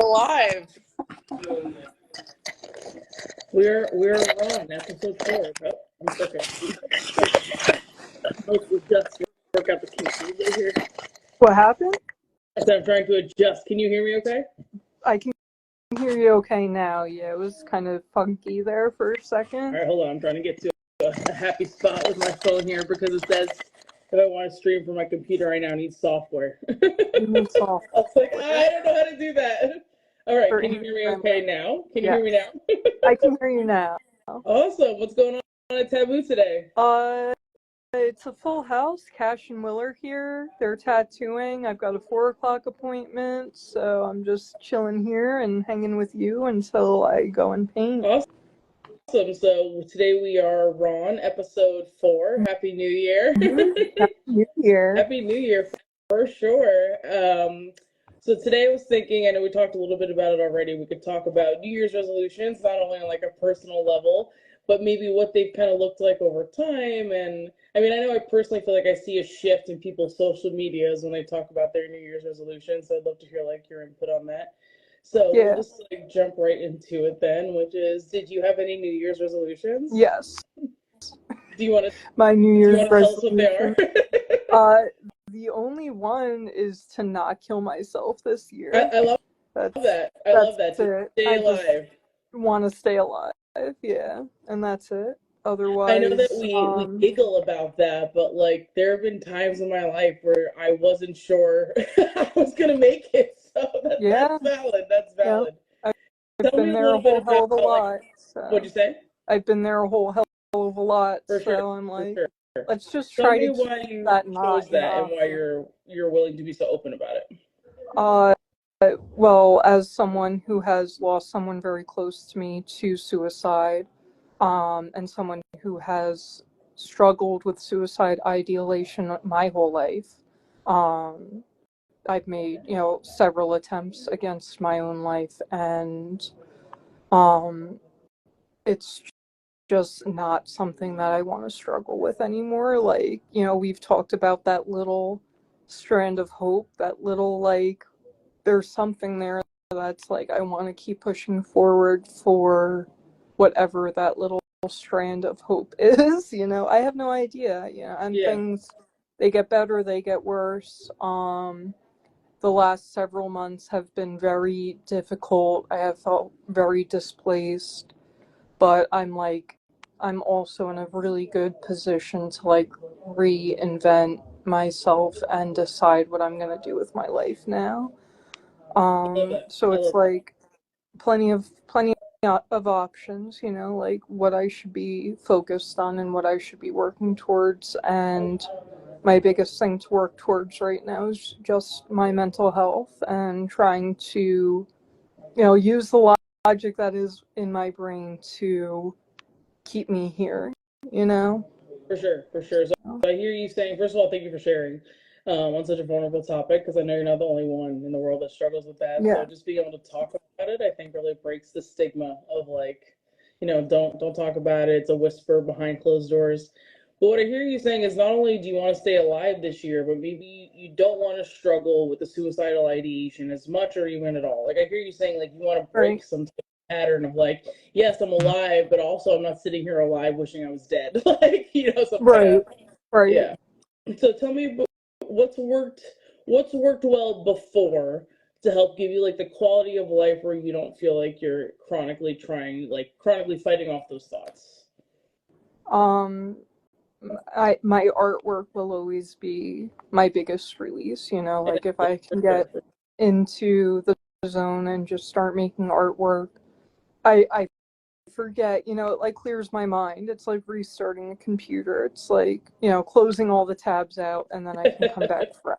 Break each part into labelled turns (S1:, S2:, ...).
S1: Alive.
S2: We're Rawn, episode 4. Oh, one second. Let's adjust, work out the kinks a little bit here.
S3: What happened?
S2: As I'm trying to adjust. Can you hear me okay?
S3: I can hear you okay now. Yeah, it was kind of funky there for a second.
S2: All right, hold on. I'm trying to get to a happy spot with my phone here because it says if I want to stream from my computer right now, I need software.
S3: You need software.
S2: I was like, I don't know how to do that. All right, can you hear me okay now? Can you hear me now?
S3: I can hear you now.
S2: Awesome. What's going on at Taboo today?
S3: It's a full house. Cash and Will are here. They're tattooing. I've got a 4:00 appointment, so I'm just chilling here and hanging with you until I go and paint.
S2: Awesome. So today we are Rawn, episode 4. Happy New Year.
S3: Happy New Year.
S2: Happy New Year for sure. So today I was thinking, I know we talked a little bit about it already, we could talk about New Year's resolutions, not only on like a personal level, but maybe what they've kind of looked like over time. And I mean, I know I personally feel like I see a shift in people's social medias when they talk about their New Year's resolutions. So I'd love to hear like your input on that. So we'll just like jump right into it then, which is, did you have any New Year's resolutions?
S3: Yes.
S2: Do you want to?
S3: My New Year's
S2: tell us what they
S3: are? The only one is to not kill myself this year.
S2: I love that. I love that. Stay alive.
S3: I want to stay alive, yeah, and that's it. Otherwise,
S2: I know that we giggle about that, but like there have been times in my life where I wasn't sure I was gonna make it. So that's valid. That's valid.
S3: Yeah. I've been there a whole hell of a lot. So.
S2: What'd you say?
S3: I've been there a whole hell of a lot. So I'm like, let's just try to keep that knot.
S2: And why you're willing to be so open about it.
S3: Well, as someone who has lost someone very close to me to suicide, and someone who has struggled with suicide ideation my whole life, I've made, several attempts against my own life, and it's just not something that I want to struggle with anymore. Like, we've talked about that little strand of hope, that little, like, there's something there that's like, I want to keep pushing forward for whatever that little strand of hope is. I have no idea. And things, they get better, they get worse. The last several months have been very difficult. I have felt very displaced, but I'm also in a really good position to like reinvent myself and decide what I'm going to do with my life now. So it's like plenty of options, like what I should be focused on and what I should be working towards. And my biggest thing to work towards right now is just my mental health and trying to, use the logic that is in my brain to keep me here,
S2: For sure. So I hear you saying, first of all, thank you for sharing on such a vulnerable topic, because I know you're not the only one in the world that struggles with that. So just being able to talk about it, I think really breaks the stigma of like, don't talk about it. It's a whisper behind closed doors. But what I hear you saying is not only do you want to stay alive this year, but maybe you don't want to struggle with the suicidal ideation as much or even at all. Like I hear you saying like you want to break some pattern of like, yes, I'm alive, but also I'm not sitting here alive wishing I was dead. Like, something
S3: right.
S2: Yeah. So tell me what's worked well before to help give you like the quality of life where you don't feel like you're chronically fighting off those thoughts.
S3: My artwork will always be my biggest release, like if I can get into the zone and just start making artwork, I forget, it like clears my mind. It's like restarting a computer. It's like, closing all the tabs out and then I can come back fresh,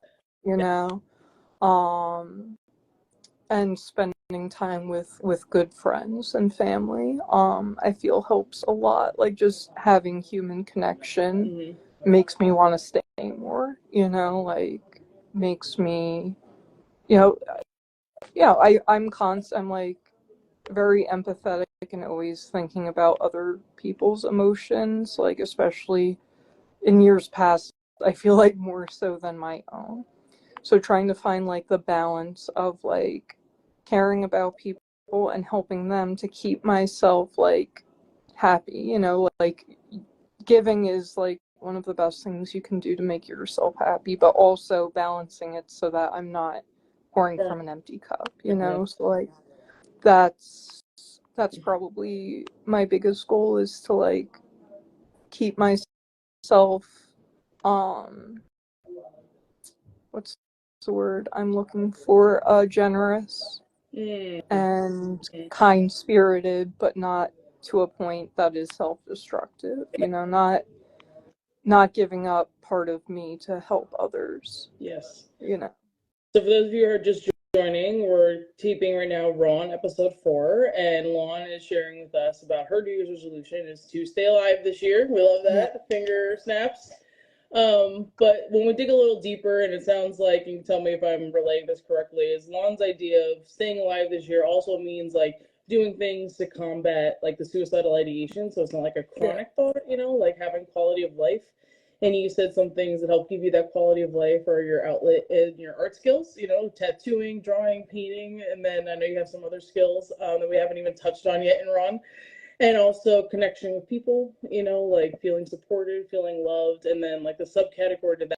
S3: and spending time with good friends and family, I feel helps a lot. Like just having human connection makes me want to stay more, like makes me, I'm like very empathetic and always thinking about other people's emotions, like especially in years past, I feel like more so than my own. So trying to find like the balance of like caring about people and helping them to keep myself like happy, you know, like giving is like one of the best things you can do to make yourself happy, but also balancing it so that I'm not pouring from an empty cup, you know. So like that's probably my biggest goal, is to like keep myself what's the word I'm looking for, generous and kind spirited, but not to a point that is self-destructive, you know, not giving up part of me to help others.
S2: Yes.
S3: You know.
S2: So for those of you who are just joining, we're taping right now Rawn episode 4, and Lawn is sharing with us about her New Year's resolution is to stay alive this year. We love that. Yeah. Finger snaps. But when we dig a little deeper, and it sounds like, you can tell me if I'm relaying this correctly, is Lon's idea of staying alive this year also means like doing things to combat like the suicidal ideation, so it's not like a chronic thought, you know, like having quality of life. And you said some things that help give you that quality of life are your outlet in your art skills, you know, tattooing, drawing, painting, and then I know you have some other skills that we haven't even touched on yet in Ron. And also connection with people, you know, like feeling supported, feeling loved, and then like the subcategory to that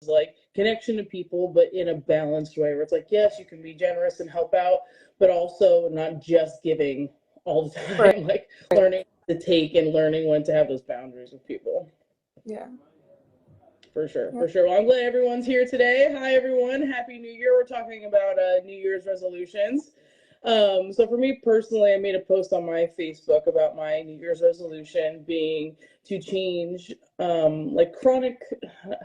S2: is like connection to people, but in a balanced way where it's like, yes, you can be generous and help out, but also not just giving all the time, right. Like learning to take and learning when to have those boundaries with people.
S3: Yeah.
S2: For sure, for sure. Well, I'm glad everyone's here today. Hi, everyone. Happy New Year. We're talking about New Year's resolutions. So for me personally, I made a post on my Facebook about my New Year's resolution being to change like chronic,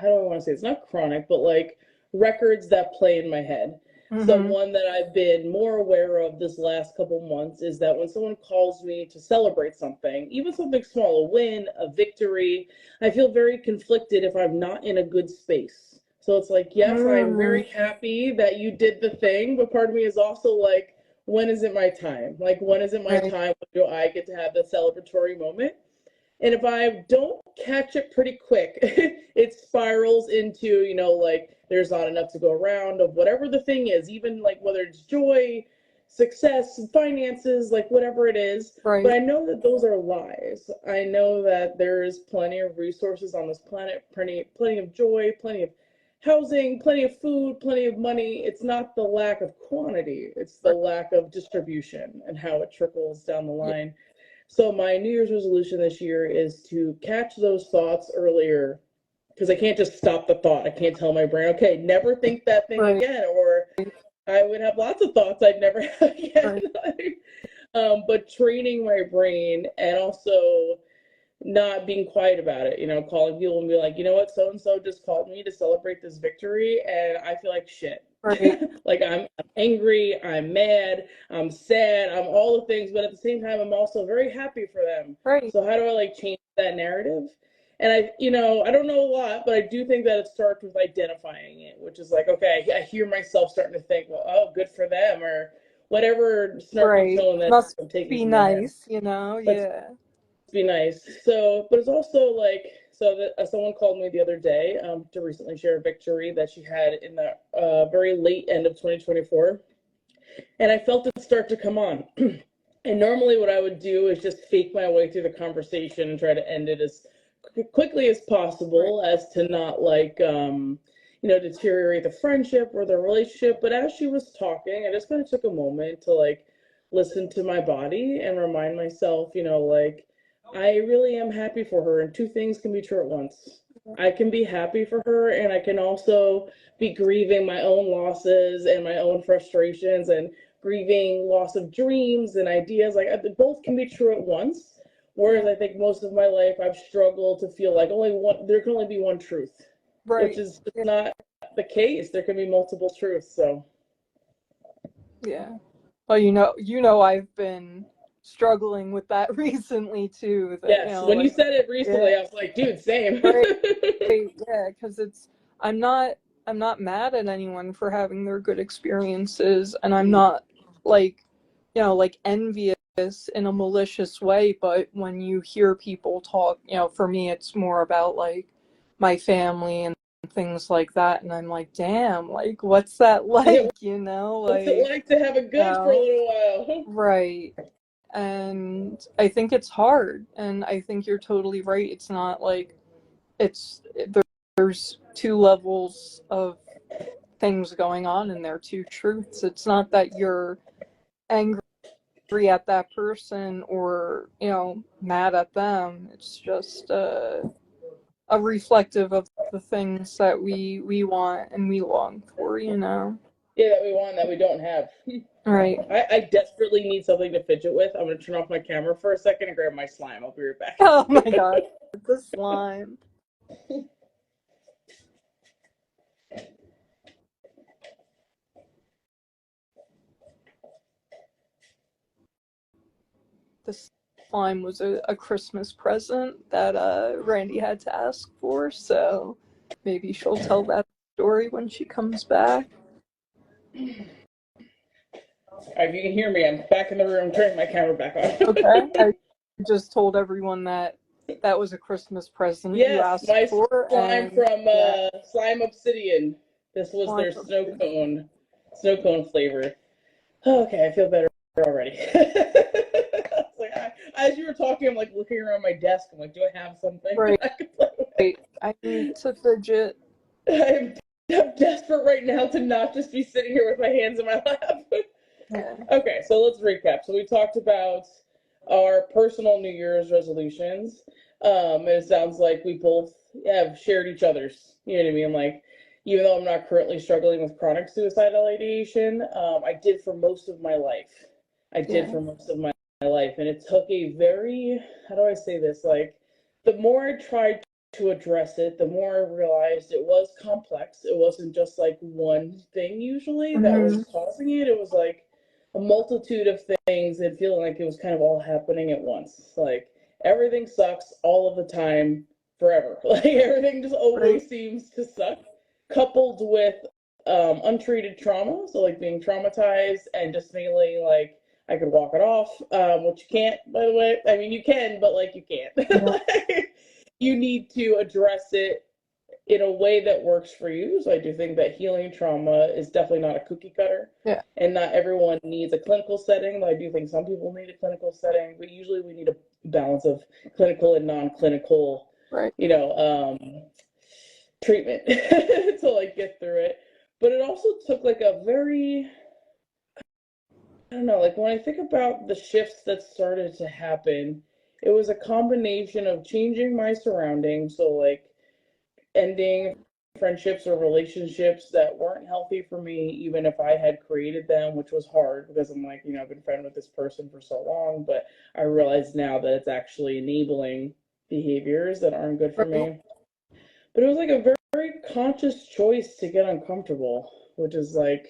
S2: how do I want to say it? It's not chronic, but like records that play in my head. So one that I've been more aware of this last couple months is that when someone calls me to celebrate something, even something small, a win, a victory, I feel very conflicted if I'm not in a good space. So it's like, yes, I'm very happy that you did the thing, but part of me is also like, when is it my time? Like, when is it my time? When do I get to have the celebratory moment? And if I don't catch it pretty quick, it spirals into, you know, like there's not enough to go around of whatever the thing is, even like whether it's joy, success, finances, like whatever it is.
S3: Right.
S2: But I know that those are lies. I know that there is plenty of resources on this planet, plenty of joy, plenty of housing, plenty of food, plenty of money. It's not the lack of quantity, it's the lack of distribution and how it trickles down the line. Yeah. So my New Year's resolution this year is to catch those thoughts earlier, because I can't just stop the thought. I can't tell my brain, okay, never think that thing again, or I would have lots of thoughts I'd never have again. But training my brain and also not being quiet about it, you know, calling people and be like, you know what, so-and-so just called me to celebrate this victory and I feel like shit. Right. Like I'm angry, I'm mad, I'm sad, I'm all the things, but at the same time, I'm also very happy for them.
S3: Right.
S2: So how do I like change that narrative? And I, you know, I don't know a lot, but I do think that it starts with identifying it, which is like, okay, I hear myself starting to think, well, oh, good for them, or whatever snarky tone that
S3: must
S2: I'm taking.
S3: Be nice, you know, yeah.
S2: Be nice. So, but it's also like, so that someone called me the other day to recently share a victory that she had in the very late end of 2024, and I felt it start to come on. And normally, what I would do is just fake my way through the conversation and try to end it as quickly as possible, as to not like you know, deteriorate the friendship or the relationship. But as she was talking, I just kind of took a moment to like listen to my body and remind myself, you know, like I really am happy for her, and two things can be true at once. I can be happy for her, and I can also be grieving my own losses and my own frustrations and grieving loss of dreams and ideas. Like both can be true at once. Whereas I think most of my life I've struggled to feel like there can only be one truth, which is not the case. There can be multiple truths. So
S3: yeah. Well, you know, I've been struggling with that recently too. That,
S2: yes,
S3: you know,
S2: when
S3: like,
S2: you said it recently, I was like, dude, same.
S3: Yeah, because I'm not mad at anyone for having their good experiences, and I'm not like, you know, like envious this in a malicious way, but when you hear people talk, for me, it's more about like my family and things like that. And I'm like, damn, like, what's that like,
S2: What's it like to have a good for a little while?
S3: Right. And I think it's hard. And I think you're totally right. It's not like there's two levels of things going on and there are two truths. It's not that you're angry at that person or mad at them. It's just a reflective of the things that we want and we long for.
S2: Yeah, that we want that we don't have.
S3: Right.
S2: I desperately need something to fidget with. I'm gonna turn off my camera for a second and grab my slime. I'll be right back.
S3: Oh my god, the slime. The slime was a Christmas present that Randy had to ask for, so maybe she'll tell that story when she comes back.
S2: Alright, if you can hear me, I'm back in the room turning my camera back on.
S3: Okay. I just told everyone that was a Christmas present you asked for.
S2: Slime from Slime Obsidian. This was their snow cone flavor. Okay, I feel better already. Like, as you were talking, I'm like looking around my desk. I'm like, do I have something
S3: right.
S2: I could play with?
S3: Right. I need to fidget.
S2: I'm desperate right now to not just be sitting here with my hands in my lap.
S3: Yeah.
S2: Okay, so let's recap. So we talked about our personal New Year's resolutions. It sounds like we both have shared each other's. You know what I mean? Like, even though I'm not currently struggling with chronic suicidal ideation, I did for most of my life. And it took a very, how do I say this? Like, the more I tried to address it, the more I realized it was complex. It wasn't just like one thing usually that was causing it. It was like a multitude of things and feeling like it was kind of all happening at once. Like, everything sucks all of the time, forever. Like, everything just always seems to suck, coupled with untreated trauma. So, like, being traumatized and just feeling like I could walk it off, which you can't, by the way. I mean, you can, but, like, you can't. Like, you need to address it in a way that works for you. So I do think that healing trauma is definitely not a cookie cutter.
S3: Yeah.
S2: And not everyone needs a clinical setting. I do think some people need a clinical setting, but usually we need a balance of clinical and non-clinical, treatment to like get through it. But it also took like a very, I don't know, like when I think about the shifts that started to happen, it was a combination of changing my surroundings. So like ending friendships or relationships that weren't healthy for me, even if I had created them, which was hard because I'm like, I've been friends with this person for so long, but I realize now that it's actually enabling behaviors that aren't good for me. But it was like a very, very conscious choice to get uncomfortable, which is like,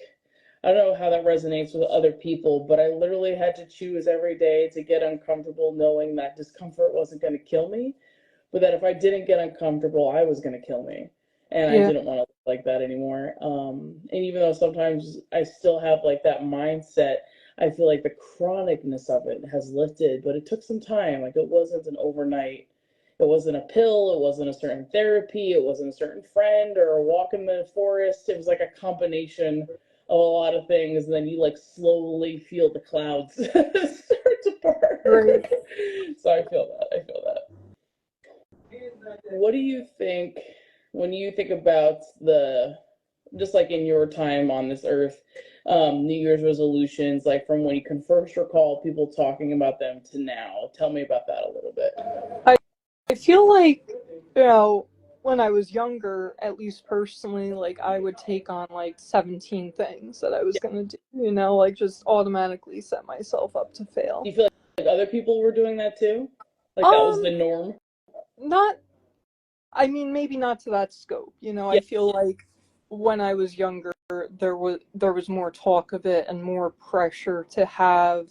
S2: I don't know how that resonates with other people, but I literally had to choose every day to get uncomfortable, knowing that discomfort wasn't going to kill me, but that if I didn't get uncomfortable, I was going to kill me. And I didn't want to live like that anymore. And even though sometimes I still have like that mindset, I feel like the chronicness of it has lifted, but it took some time. Like it wasn't an overnight. It wasn't a pill. It wasn't a certain therapy. It wasn't a certain friend or a walk in the forest. It was like a combination of a lot of things. And then you like slowly feel the clouds start to part.
S3: Right.
S2: So I feel that. What do you think when you think about just like in your time on this earth, New Year's resolutions, like from when you can first recall people talking about them to now? Tell me about that a little bit.
S3: I feel like, when I was younger, at least personally, like I would take on like 17 things that I was going to do, like just automatically set myself up to fail.
S2: Do you feel like other people were doing that too? Like that was the norm?
S3: Maybe not to that scope. I feel like when I was younger, there was more talk of it and more pressure to have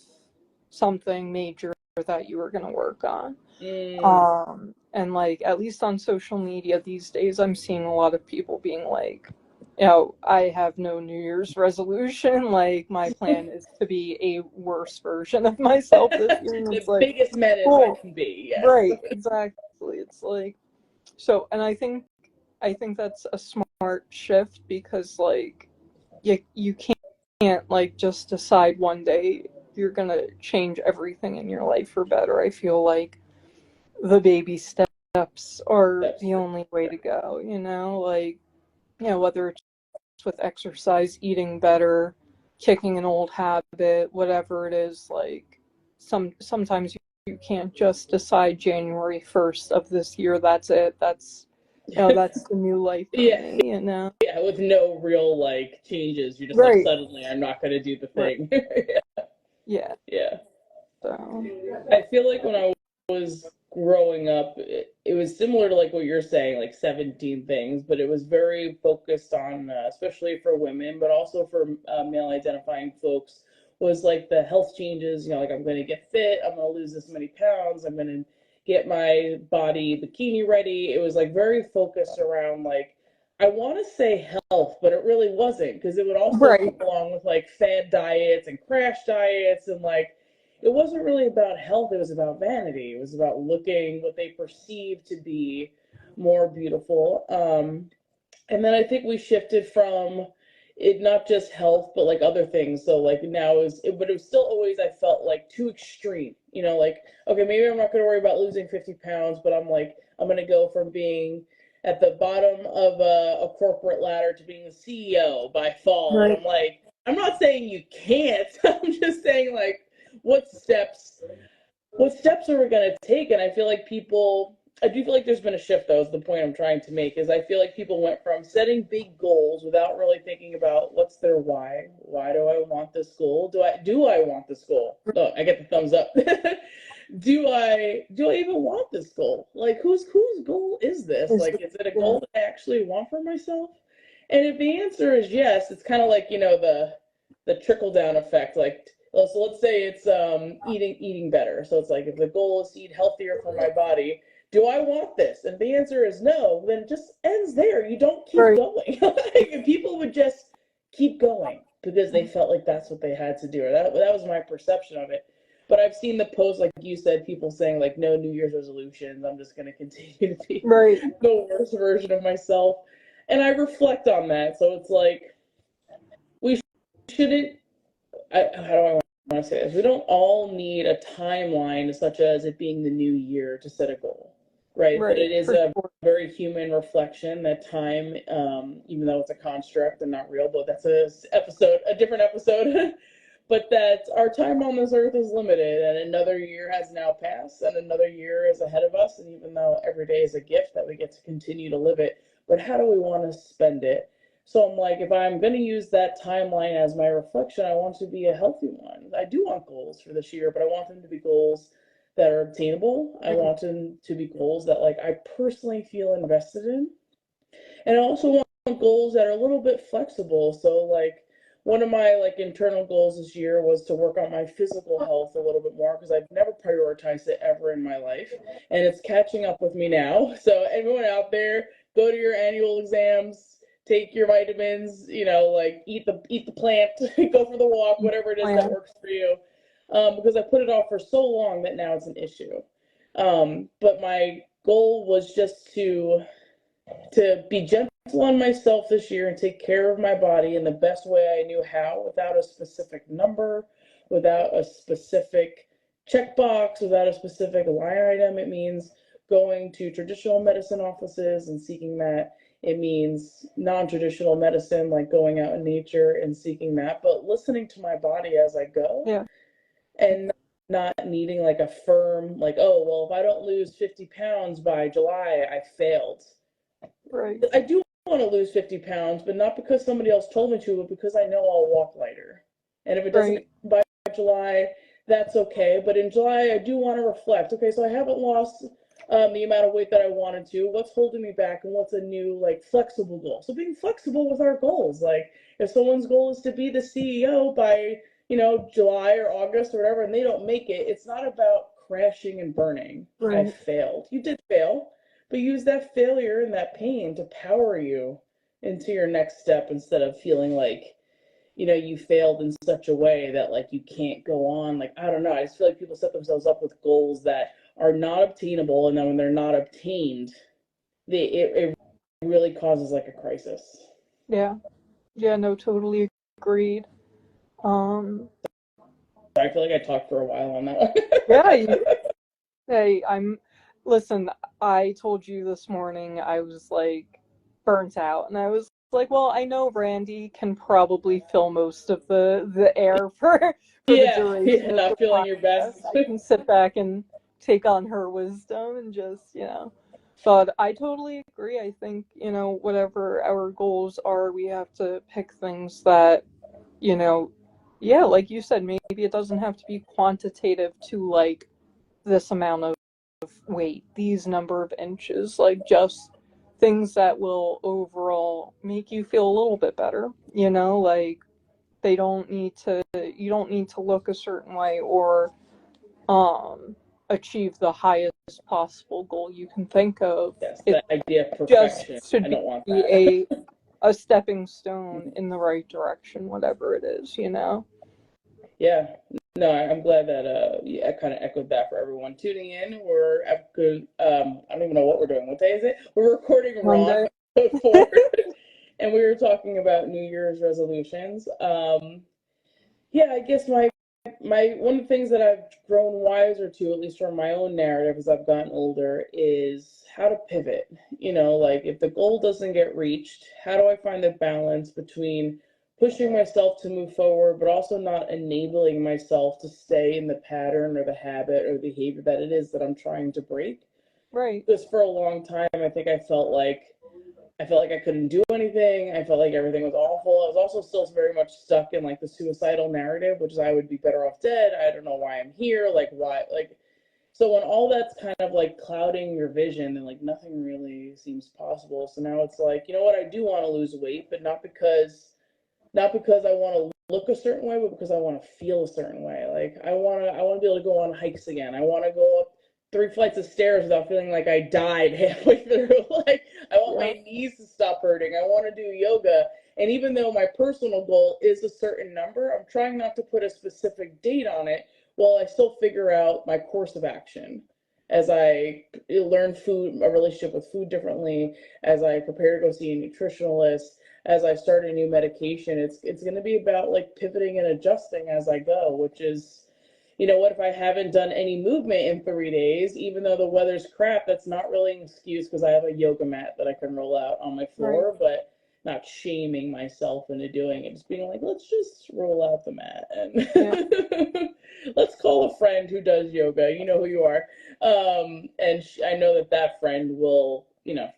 S3: something major that you were going to work on. And like, at least on social media these days, I'm seeing a lot of people being like, I have no New Year's resolution. Like, my plan is to be a worse version of myself this year. And it's
S2: The
S3: like,
S2: biggest menace I
S3: cool.
S2: can be, yes.
S3: Right, exactly. It's like, so, and I think that's a smart shift, because like you can't like just decide one day you're gonna change everything in your life for better. I feel like the baby steps are
S2: That's
S3: the only way to go, like, whether it's with exercise, eating better, kicking an old habit, whatever it is, like sometimes you can't just decide January 1st of this year, that's it. That's the new life for
S2: yeah,
S3: me.
S2: yeah, with no real like changes. You're just like,
S3: Right,
S2: suddenly I'm not gonna do the
S3: right.
S2: thing.
S3: Yeah.
S2: Yeah.
S3: So,
S2: I feel like when I was growing up, it was similar to like what you're saying, like 17 things, but it was very focused on, especially for women, but also for male identifying folks, was like the health changes, like I'm going to get fit, I'm going to lose this many pounds, I'm going to get my body bikini ready. It was like very focused around like, I want to say health, but it really wasn't, because it would also come
S3: right,
S2: along with like fad diets and crash diets, and like it wasn't really about health, it was about vanity. It was about looking what they perceived to be more beautiful. And then I think we shifted from it not just health, but like other things. So like now but it was still always, I felt like too extreme. Like, okay, maybe I'm not going to worry about losing 50 pounds, but I'm going to go from being at the bottom of a corporate ladder to being the CEO by fall. And
S3: right,
S2: I'm like, I'm not saying you can't. I'm just saying like, what steps are we going to take? And I do feel like there's been a shift, though, is the point I'm trying to make, is I feel like people went from setting big goals without really thinking about what's their why. Why do I want this goal? Do I want this goal? Oh, I get the thumbs up. Do I even want this goal? Like, whose goal is this?
S3: is
S2: Like, is it a
S3: yeah,
S2: goal that I actually want for myself? And if the answer is yes, it's kind of like, the trickle down effect. Like, so let's say it's eating better. So it's like, if the goal is to eat healthier for my body, do I want this? And if the answer is no, then it just ends there. You don't keep
S3: right,
S2: going. If people would just keep going because they felt like that's what they had to do, or that was my perception of it. But I've seen the posts, like you said, people saying like, no New Year's resolutions. I'm just going to continue to be
S3: right,
S2: the worst version of myself. And I reflect on that. So it's like, we shouldn't, how do I want to say this? We don't all need a timeline such as it being the new year to set a goal, right? But
S3: right,
S2: it is
S3: for
S2: a
S3: sure.
S2: very human reflection that time, even though it's a construct and not real, but that's a different episode. But that our time on this earth is limited, and another year has now passed, and another year is ahead of us. And even though every day is a gift that we get to continue to live it, but how do we want to spend it? So I'm like, if I'm going to use that timeline as my reflection, I want to be a healthy one. I do want goals for this year, but I want them to be goals that are obtainable. I want them to be goals that like I personally feel invested in. And I also want goals that are a little bit flexible. So like one of my like internal goals this year was to work on my physical health a little bit more, because I've never prioritized it ever in my life, and it's catching up with me now. So everyone out there, go to your annual exams, take your vitamins, like eat the plant, go for the walk, whatever it is that
S3: Plan.
S2: works for you. Because I put it off for so long that now it's an issue. But my goal was just to be gentle on myself this year and take care of my body in the best way I knew how, without a specific number, without a specific checkbox, without a specific line item. It means going to traditional medicine offices and seeking that. It means non-traditional medicine, like going out in nature and seeking that, but listening to my body as I go,
S3: Yeah,
S2: and not needing like a firm, like, oh, well, if I don't lose 50 pounds by July, I failed.
S3: right,
S2: I do want to lose 50 pounds, but not because somebody else told me to, but because I know I'll walk lighter. And if it doesn't
S3: right,
S2: happen by July, that's okay. But in July, I do want to reflect. Okay, so I haven't lost the amount of weight that I wanted to. What's holding me back, and what's a new, like, flexible goal? So being flexible with our goals. Like, if someone's goal is to be the CEO by, July or August or whatever, and they don't make it, it's not about crashing and burning. I
S3: right,
S2: failed. You did fail, but use that failure and that pain to power you into your next step instead of feeling like, you failed in such a way that like you can't go on. Like, I don't know. I just feel like people set themselves up with goals that are not obtainable, and then when they're not obtained, it really causes like a crisis.
S3: Yeah. Yeah, no, totally agreed.
S2: I feel like I talked for a while on that one.
S3: Yeah, hey, listen, I told you this morning I was like burnt out, and I was like, well, I know Randy can probably fill most of the air for the
S2: Yeah,
S3: duration of the
S2: not feeling your
S3: podcast.
S2: best.
S3: I can sit back and take on her wisdom and just, But I totally agree. I think, whatever our goals are, we have to pick things that, yeah, like you said, maybe it doesn't have to be quantitative to like this amount of weight, these number of inches, like just things that will overall make you feel a little bit better, like you don't need to look a certain way or achieve the highest possible goal you can think of.
S2: Yes,
S3: It
S2: that idea of
S3: just
S2: perfection.
S3: should
S2: I don't want
S3: be
S2: that.
S3: a stepping stone in the right direction, whatever it is,
S2: Yeah. No, I'm glad that I kind of echoed that for everyone tuning in. We're at good. I don't even know what we're doing. What day is it? We're recording Rawn
S3: Monday.
S2: before, and we were talking about New Year's resolutions. Yeah, I guess my one of the things that I've grown wiser to, at least from my own narrative as I've gotten older, is how to pivot. Like if the goal doesn't get reached, how do I find a balance between pushing myself to move forward, but also not enabling myself to stay in the pattern or the habit or the behavior that it is that I'm trying to break?
S3: Right.
S2: Because for a long time, I think I felt like I couldn't do anything. I felt like everything was awful. I was also still very much stuck in like the suicidal narrative, which is I would be better off dead. I don't know why I'm here. Like why? Like so when all that's kind of like clouding your vision, then like nothing really seems possible. So now it's like, you know what? I do want to lose weight, but not because I want to look a certain way, but because I want to feel a certain way. Like I want to be able to go on hikes again. I want to go up 3 flights of stairs without feeling like I died halfway through. Like I want
S3: Yeah.
S2: my knees to stop hurting. I want to do yoga. And even though my personal goal is a certain number, I'm trying not to put a specific date on it while I still figure out my course of action as I learn food, a relationship with food differently, as I prepare to go see a nutritionalist, as I start a new medication. It's going to be about like pivoting and adjusting as I go, which is, what if I haven't done any movement in 3 days, even though the weather's crap? That's not really an excuse because I have a yoga mat that I can roll out on my
S3: Right.
S2: floor, but not shaming myself into doing it. Just being like, let's just roll out the mat and let's call a friend who does yoga. You know who you are. And I know that friend will,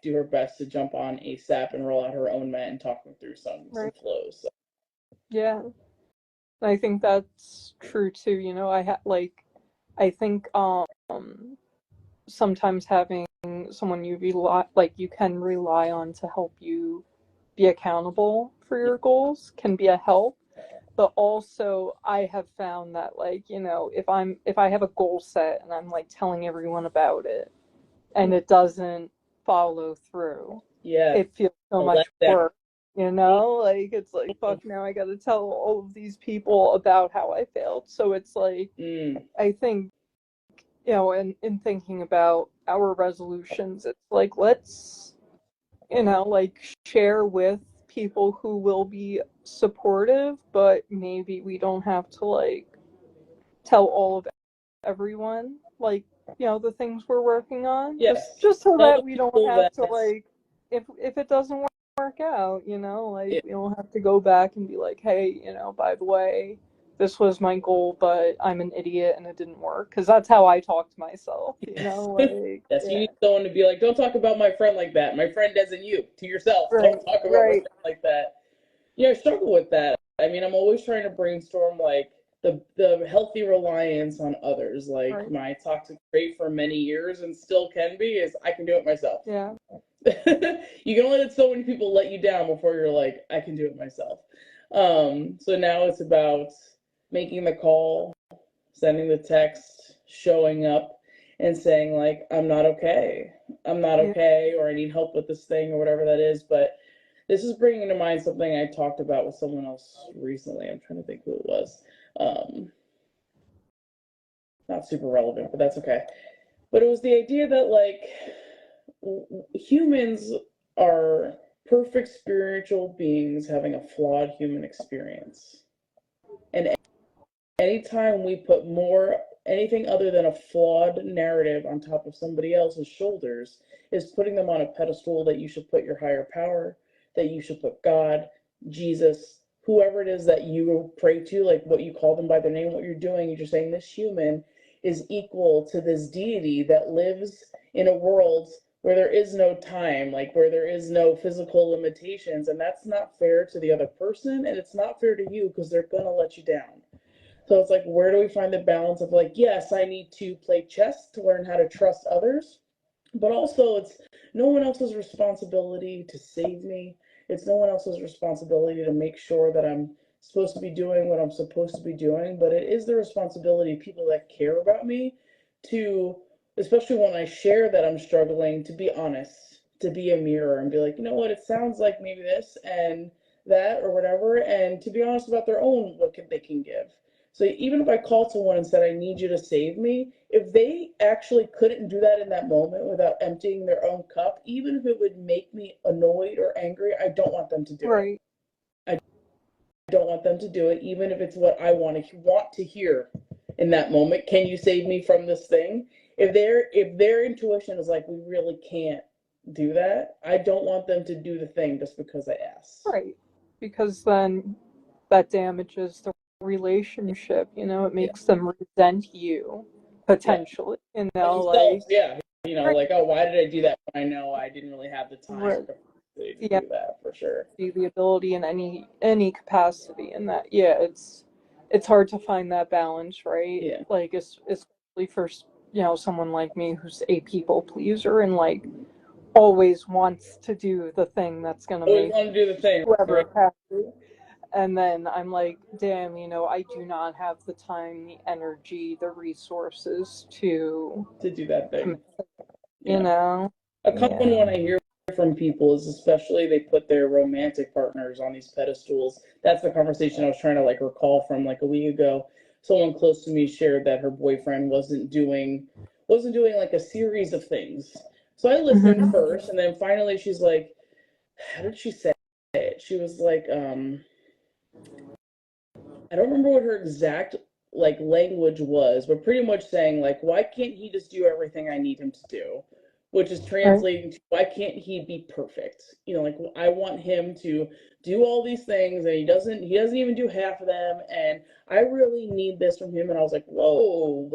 S2: do her best to jump on ASAP and roll out her own mat and talk me through some
S3: Right.
S2: flows. So.
S3: Yeah. I think that's true too. I think sometimes having someone you can rely on to help you be accountable for your goals can be a help. But also I have found that if I have a goal set and I'm like telling everyone about it and it doesn't follow through,
S2: Yeah,
S3: it feels so
S2: a
S3: much
S2: letdown.
S3: worse. Like it's like fuck, now I gotta tell all of these people about how I failed. So it's like I think, in thinking about our resolutions, it's like let's share with people who will be supportive, but maybe we don't have to tell all of everyone the things we're working on,
S2: Yes,
S3: just so
S2: tell
S3: that
S2: the
S3: we don't
S2: people
S3: have
S2: that.
S3: to if it doesn't work out,
S2: Yeah.
S3: we don't have to go back and be like, hey, by the way, this was my goal, but I'm an idiot and it didn't work, because that's how I talk to myself,
S2: Yes, you
S3: yeah.
S2: need someone to be like, don't talk about my friend like that. My friend isn't you. To yourself, don't
S3: Right,
S2: talk about my
S3: right,
S2: friend like that. I struggle with that. I mean, I'm always trying to brainstorm like the healthy reliance on others. Like
S3: right,
S2: my toxic trait for many years and still can be is I can do it myself.
S3: yeah,
S2: You can only let so many people let you down before you're like, I can do it myself. So now it's about making the call, sending the text, showing up, and saying like, I'm not okay. I'm not
S3: yeah,
S2: okay, or I need help with this thing or whatever that is. But This is bringing to mind something I talked about with someone else recently. I'm trying to think who it was. Not super relevant, but that's okay. But it was the idea that, like, humans are perfect spiritual beings having a flawed human experience. And anytime we put anything other than a flawed narrative on top of somebody else's shoulders is putting them on a pedestal that you should put your higher power, that you should put God, Jesus, whoever it is that you pray to, like what you call them by their name, what you're doing, you're just saying this human is equal to this deity that lives in a world where there is no time, like where there is no physical limitations, and that's not fair to the other person, and it's not fair to you because they're gonna let you down. So it's like, where do we find the balance of, like, yes, I need to play chess to learn how to trust others, but also it's no one else's responsibility to save me. It's no one else's responsibility to make sure that I'm supposed to be doing what I'm supposed to be doing, but it is the responsibility of people that care about me to, especially when I share that I'm struggling, to be honest, to be a mirror and be like, you know what, it sounds like maybe this and that or whatever, and to be honest about their own what they can give. So even if I call someone and said, I need you to save me, if they actually couldn't do that in that moment without emptying their own cup, even if it would make me annoyed or angry, I don't want them to do it. I don't want them to do it, even if it's what I want to hear in that moment. Can you save me from this thing? If their intuition is like, we really can't do that, I don't want them to do the thing just because I asked.
S3: Right. Because then that damages the relationship, it makes them resent you potentially,
S2: themselves, like, oh, why did I do that when I know I didn't really have the time to do that, for sure.
S3: The ability in any capacity in that. It's hard to find that balance, right? Like especially for someone like me who's a people pleaser and like always wants to do the thing that's gonna make
S2: want to do the thing,
S3: whoever happy. And then I'm like, damn, I do not have the time, the energy, the resources to
S2: do that thing.
S3: A
S2: common one I hear from people is, especially, they put their romantic partners on these pedestals. That's the conversation I was trying to like recall from like a week ago. Someone close to me shared that her boyfriend wasn't doing like a series of things. So I listened first, and then finally she's like, how did she say it? She was like, I don't remember what her exact like language was, but pretty much saying like, why can't he just do everything I need him to do? Which is translating to, why can't he be perfect? Like, I want him to do all these things and he doesn't even do half of them, and I really need this from him. And I was like, whoa,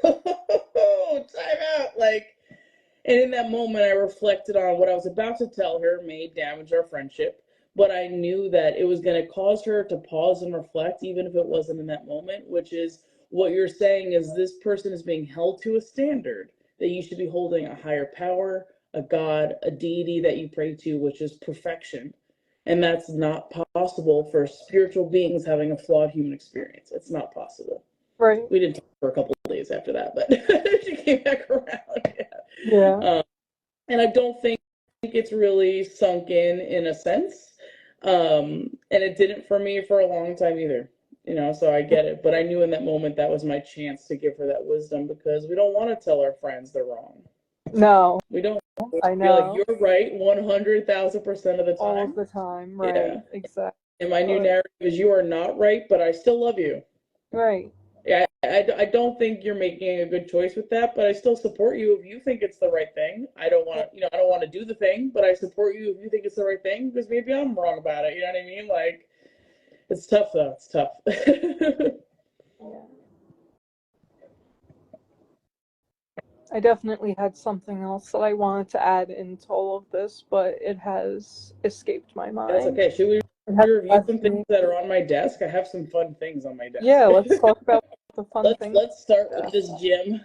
S2: time out. Like, and in that moment I reflected on what I was about to tell her may damage our friendship, but I knew that it was going to cause her to pause and reflect, even if it wasn't in that moment, which is, what you're saying is this person is being held to a standard that you should be holding a higher power, a God, a deity that you pray to, which is perfection. And that's not possible for spiritual beings having a flawed human experience. It's not possible.
S3: Right.
S2: We didn't talk for a couple of days after that, but she came back around.
S3: Yeah.
S2: And I don't think it's really sunk in a sense. And it didn't for me for a long time either. So I get it. But I knew in that moment that was my chance to give her that wisdom, because we don't want to tell our friends they're wrong.
S3: No.
S2: We don't.
S3: I know.
S2: Feel like you're right 100,000% of the time.
S3: All of the time, right. Yeah. Exactly.
S2: And my new narrative is, you are not right, but I still love you.
S3: Right.
S2: Yeah, I don't think you're making a good choice with that, but I still support you if you think it's the right thing. I don't want to do the thing, but I support you if you think it's the right thing, because maybe I'm wrong about it. You know what I mean? Like, it's tough though. It's tough.
S3: Yeah. I definitely had something else that I wanted to add into all of this, but it has escaped my mind.
S2: That's okay. Should we review some things that are on my desk? I have some fun things on my desk.
S3: Yeah, let's talk about the fun things.
S2: Let's start with this Jim,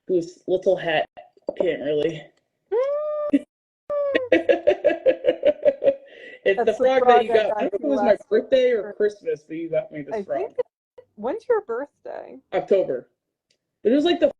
S2: whose little hat can't really. It's the frog that you got. I don't know if it was my birthday or Christmas, but you got me this frog.
S3: When's your birthday?
S2: October. But it was like the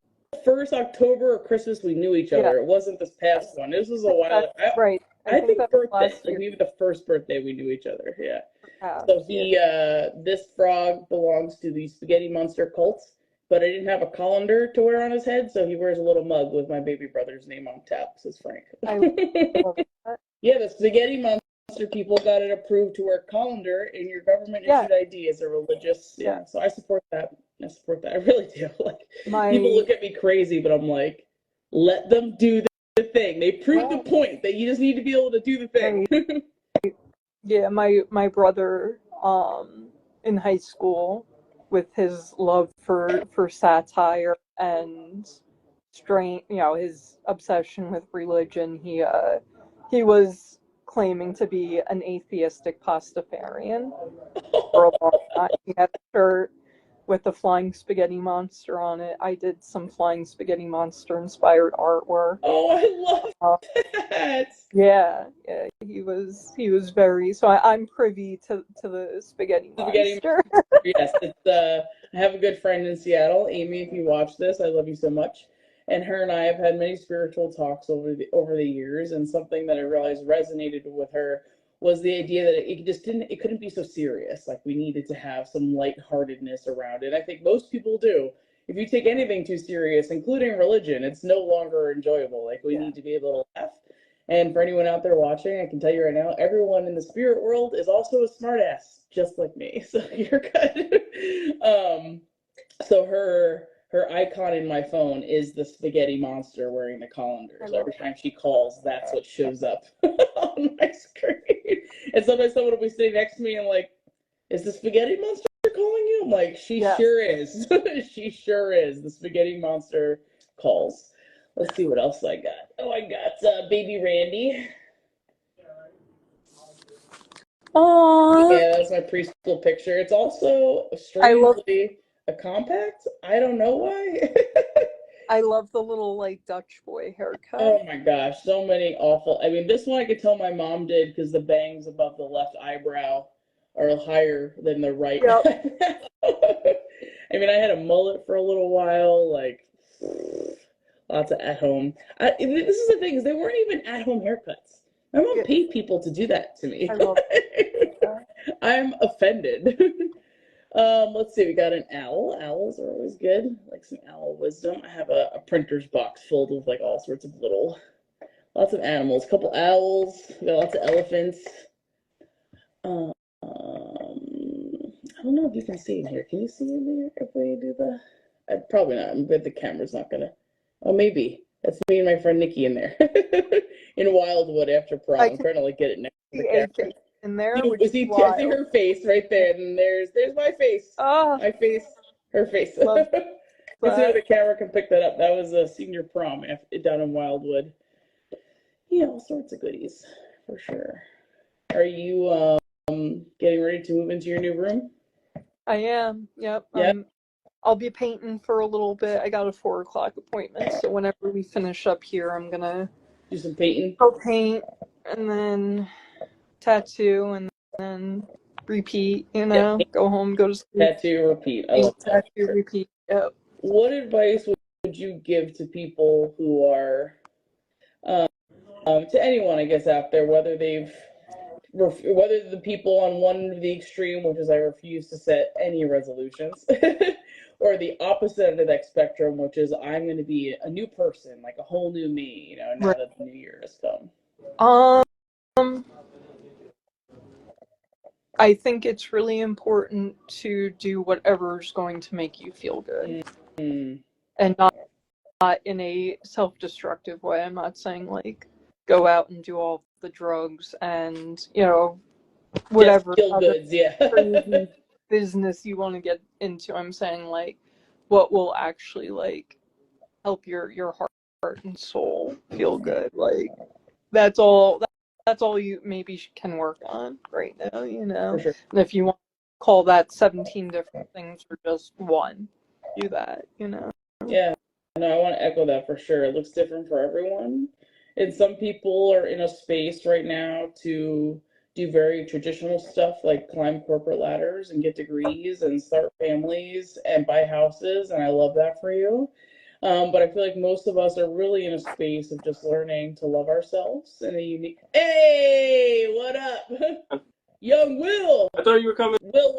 S2: first October or Christmas we knew each other. It wasn't this past one. This was a while.
S3: Right. I think that was
S2: birthday,
S3: last
S2: like
S3: year.
S2: maybe the first birthday we knew each other. Yeah.
S3: Perhaps.
S2: So this frog belongs to the Spaghetti Monster cult, but I didn't have a colander to wear on his head, so he wears a little mug with my baby brother's name on top, says Frank.
S3: I love that.
S2: Yeah, the Spaghetti Monster people got it approved to wear colander in your government issued ID as a religious. Yeah, so I support that. I really do. Like, people look at me crazy, but I'm like, let them do the thing. They proved the point that you just need to be able to do the thing.
S3: Yeah, my brother in high school, with his love for satire and his obsession with religion, he was claiming to be an atheistic pastafarian for a long time. He had a shirt with the flying spaghetti monster on it. I did some flying spaghetti monster inspired artwork.
S2: Oh, I love that.
S3: Yeah, he was very, so I'm privy to the spaghetti monster.
S2: Yes, I have a good friend in Seattle, Amy. If you watch this, I love you so much. And her and I have had many spiritual talks over the years, and something that I realized resonated with her was the idea that it couldn't be so serious. Like, we needed to have some lightheartedness around it. I think most people do. If you take anything too serious, including religion, it's no longer enjoyable. Like, we need to be able to laugh. And for anyone out there watching, I can tell you right now, everyone in the spirit world is also a smartass, just like me. So you're good. So her icon in my phone is the spaghetti monster wearing the colander. So every time she calls, that's what shows up on my screen. And sometimes someone will be sitting next to me and like, is the spaghetti monster calling you? I'm like, she sure is. She sure is. The spaghetti monster calls. Let's see what else I got. Oh, I got baby Randy.
S3: Aww.
S2: Yeah, that's my preschool picture. It's also strangely a compact. I don't know why.
S3: I love the little like Dutch boy haircut.
S2: Oh my gosh, so many awful. I mean, this one I could tell my mom did because the bangs above the left eyebrow are higher than the right. Yep. I mean, I had a mullet for a little while, like lots of at home. This is the thing, is they weren't even at home haircuts. My mom paid people to do that to me. I love it. I'm offended. Let's see, we got an owl. Owls are always good, like some owl wisdom. I have a printer's box filled with like all sorts of lots of animals. A couple owls, we got lots of elephants. I don't know if you can see in here. Can you see in here if we do probably not. I bet the camera's not gonna. Oh, maybe. That's me and my friend Nikki in there. In Wildwood after prom. I'm trying to like get it next to the camera.
S3: In there,
S2: I see her face right there, and there's my face. My face, her face. Let's see if the camera can pick that up. That was a senior prom down in Wildwood. Yeah, all sorts of goodies for sure. Are you getting ready to move into your new room?
S3: I am. Yep. Yeah. I'll be painting for a little bit. I got a 4:00 appointment, so whenever we finish up here, I'm gonna
S2: do some painting.
S3: I'll paint and then tattoo and then repeat. Go home, go to school.
S2: Tattoo, repeat. I love that.
S3: Tattoo, repeat. Yep.
S2: What advice would you give to people who are, to anyone, I guess, out there, whether the people on one end of the extreme, which is I refuse to set any resolutions, or the opposite end of that spectrum, which is I'm going to be a new person, like a whole new me, now that the new year has come?
S3: I think it's really important to do whatever's going to make you feel good. Mm-hmm. And not in a self-destructive way. I'm not saying like go out and do all the drugs and whatever
S2: goods,
S3: crazy business you want to get into. I'm saying like what will actually like help your heart and soul feel good. Like that's all you maybe can work on right now.
S2: For sure.
S3: And if you want to call that 17 different things or just one, do that.
S2: Yeah. No, I want to echo that for sure. It looks different for everyone. And some people are in a space right now to do very traditional stuff like climb corporate ladders and get degrees and start families and buy houses. And I love that for you. But I feel like most of us are really in a space of just learning to love ourselves in a unique. Hey, what up, young Will?
S1: I thought you were coming.
S2: Will,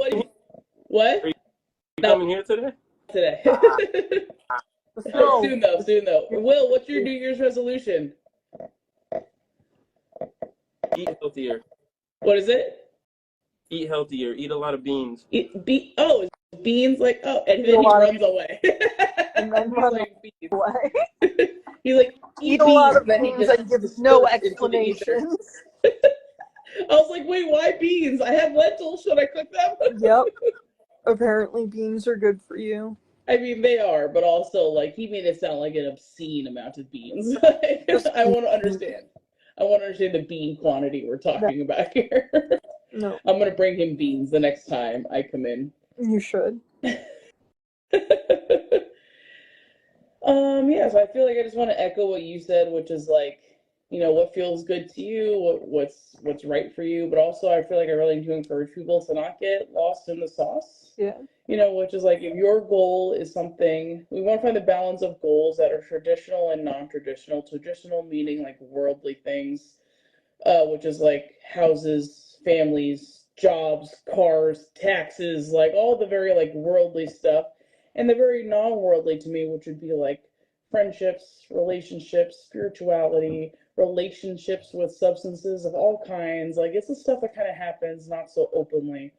S2: what?
S1: Are you
S2: No,
S1: coming here today?
S2: today.
S3: No.
S2: Soon though. Will, what's your New Year's resolution?
S1: Eat healthier.
S2: What is it?
S1: Eat healthier. Eat a lot of beans.
S2: Is beans like, oh, and then he runs away.
S3: And then
S2: He's
S3: run
S2: like, beans.
S3: away.
S2: He's like,
S3: Eat a lot of
S2: then he
S3: beans
S2: just
S3: and give no
S2: disperses into the ether.
S3: explanations.
S2: I was like, wait, why beans? I have lentils. Should I cook them?
S3: Yep. Apparently beans are good for you.
S2: I mean, they are, but also, like, he made it sound like an obscene amount of beans. I want to understand. I want to understand the bean quantity we're talking about here.
S3: No.
S2: I'm going to bring him beans the next time I come in.
S3: You should.
S2: Yeah, so I feel like I just want to echo what you said, which is like, you know, what feels good to you, what's right for you, but also I feel like I really need to encourage people to not get lost in the sauce.
S3: Yeah.
S2: You know, which is like, if your goal is something, we want to find the balance of goals that are traditional and non-traditional. Traditional meaning like worldly things, which is like houses, families, jobs, cars, taxes, like all the very like worldly stuff. And the very non-worldly to me, which would be like friendships, relationships, spirituality, relationships with substances of all kinds. Like, it's the stuff that kind of happens not so openly.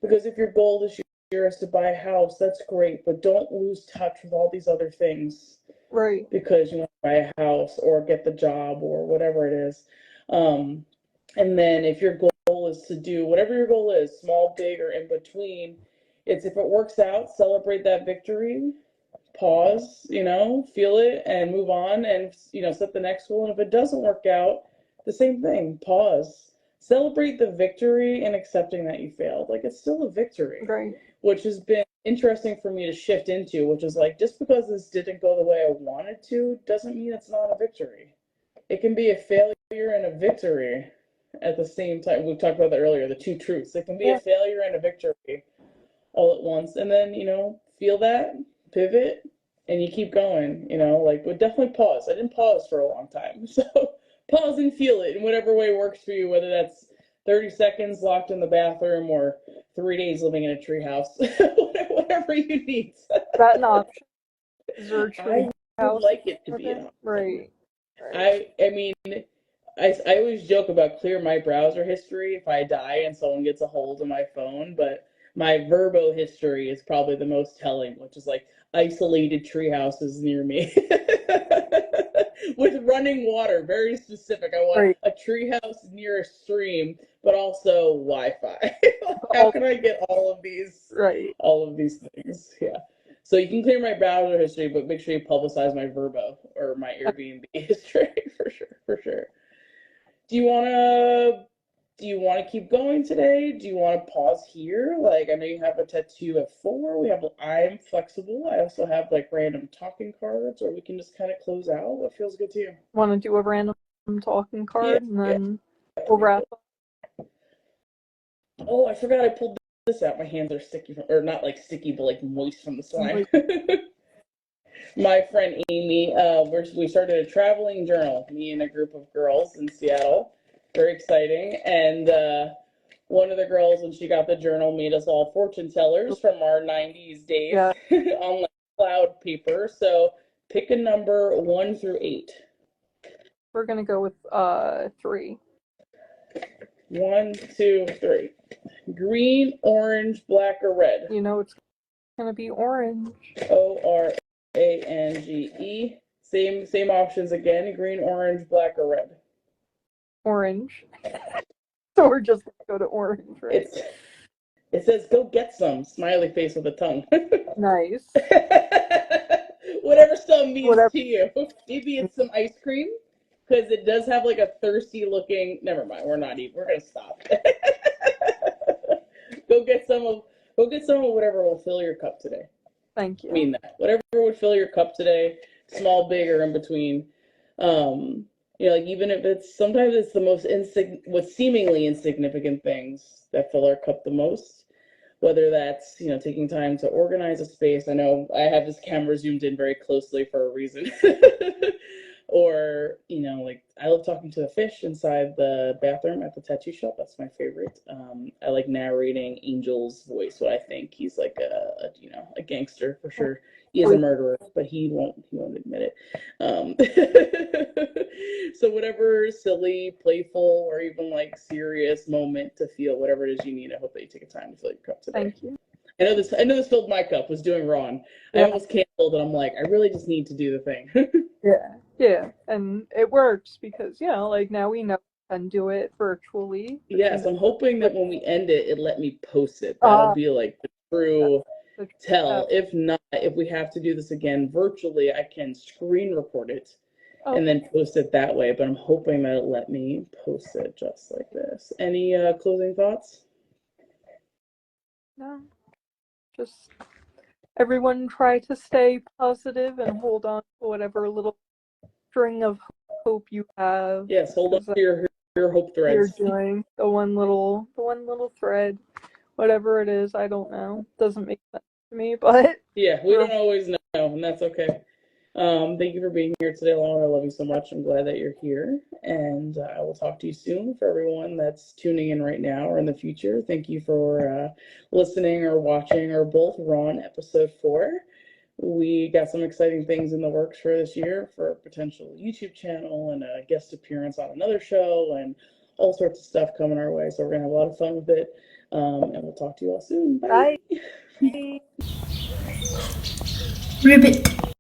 S2: Because if your goal this year is to buy a house, that's great, but don't lose touch with all these other things.
S3: Right.
S2: Because you want to buy a house or get the job or whatever it is. And then if your goal is to do whatever your goal is, small, big, or in between, it's if it works out, celebrate that victory, pause, you know, feel it and move on and, you know, set the next goal. And if it doesn't work out, the same thing, pause, celebrate the victory and accepting that you failed. Like, it's still a victory,
S3: Right.
S2: Which has been interesting for me to shift into, which is like, just because this didn't go the way I wanted to, doesn't mean it's not a victory. It can be a failure and a victory at the same time. We talked about that earlier, the two truths. It can be a failure and a victory all at once. And then, you know, feel that, pivot, and you keep going, you know, like, but definitely pause. I didn't pause for a long time. So pause and feel it in whatever way works for you, whether that's 30 seconds locked in the bathroom or 3 days living in a treehouse, whatever you need.
S3: That an option? Is there a
S2: I would like it to be an option.
S3: Right.
S2: I mean, I always joke about clear my browser history if I die and someone gets a hold of my phone, but my Verbo history is probably the most telling, which is like isolated tree houses near me with running water, very specific. I want a tree house near a stream, but also Wi-Fi. How can I get all of these things? Yeah. So you can clear my browser history, but make sure you publicize my Verbo or my Airbnb history for sure. Do you want to keep going today? Do you want to pause here? Like, I know you have a tattoo at 4. I'm flexible. I also have like random talking cards, or we can just kind of close out. What feels good to you?
S3: Want to do a random talking card and then we'll wrap up?
S2: Oh, I forgot I pulled this out. My hands are sticky, or not like sticky, but like moist from the slime. My friend Amy, we started a traveling journal, me and a group of girls in Seattle. Very exciting. And one of the girls, when she got the journal, made us all fortune tellers from our 90s days on like cloud paper. So pick a number 1 through 8.
S3: We're going to go with 3.
S2: 1, 2, 3. Green, orange, black, or red?
S3: You know, it's going to be orange.
S2: ORANGE. Same options again. Green, orange, black, or red? Orange.
S3: So we're just going to go to orange, right?
S2: It says, go get some. Smiley face with a tongue.
S3: Nice.
S2: Whatever some means to you. Maybe it's some ice cream, because it does have like a thirsty looking. Never mind. We're gonna stop. Go get some of whatever will fill your cup today.
S3: Thank you.
S2: I mean that. Whatever would fill your cup today, small, big, or in between. You know, like, even if sometimes it's the most what's seemingly insignificant things that fill our cup the most. whether that's, taking time to organize a space. I know I have this camera zoomed in very closely for a reason. Or, like I love talking to the fish inside the bathroom at the tattoo shop. That's my favorite. I like narrating Angel's voice. What I think he's like a gangster for sure. He is a murderer, but he won't admit it. So whatever silly, playful, or even like serious moment to feel whatever it is you need, I hope that you take a time to fill your cup today.
S3: Thank you.
S2: I know this filled my cup. Was doing Rawn. I almost canceled, and I'm like, I really just need to do the thing.
S3: Yeah, and it works because like now we know we can do it virtually.
S2: Yes, I'm hoping that when we end it, it let me post it. That'll be like the true tell. If not, if we have to do this again virtually, I can screen record it and then post it that way. But I'm hoping that it'll let me post it just like this. Any closing thoughts?
S3: No, just everyone try to stay positive and hold on to whatever little string of hope you have.
S2: Yes, hold on to your hope threads.
S3: You're doing the one little thread, whatever it is. I don't know. Doesn't make sense to me, but
S2: yeah, we don't always know, and that's okay. Thank you for being here today, Lauren. I love you so much. I'm glad that you're here, and I will talk to you soon. For everyone that's tuning in right now or in the future, thank you for listening or watching or both. Rawn episode 4. We got some exciting things in the works for this year for a potential YouTube channel and a guest appearance on another show and all sorts of stuff coming our way. So we're going to have a lot of fun with it. And we'll talk to you all soon. Bye.
S3: Bye.
S4: Ribbit.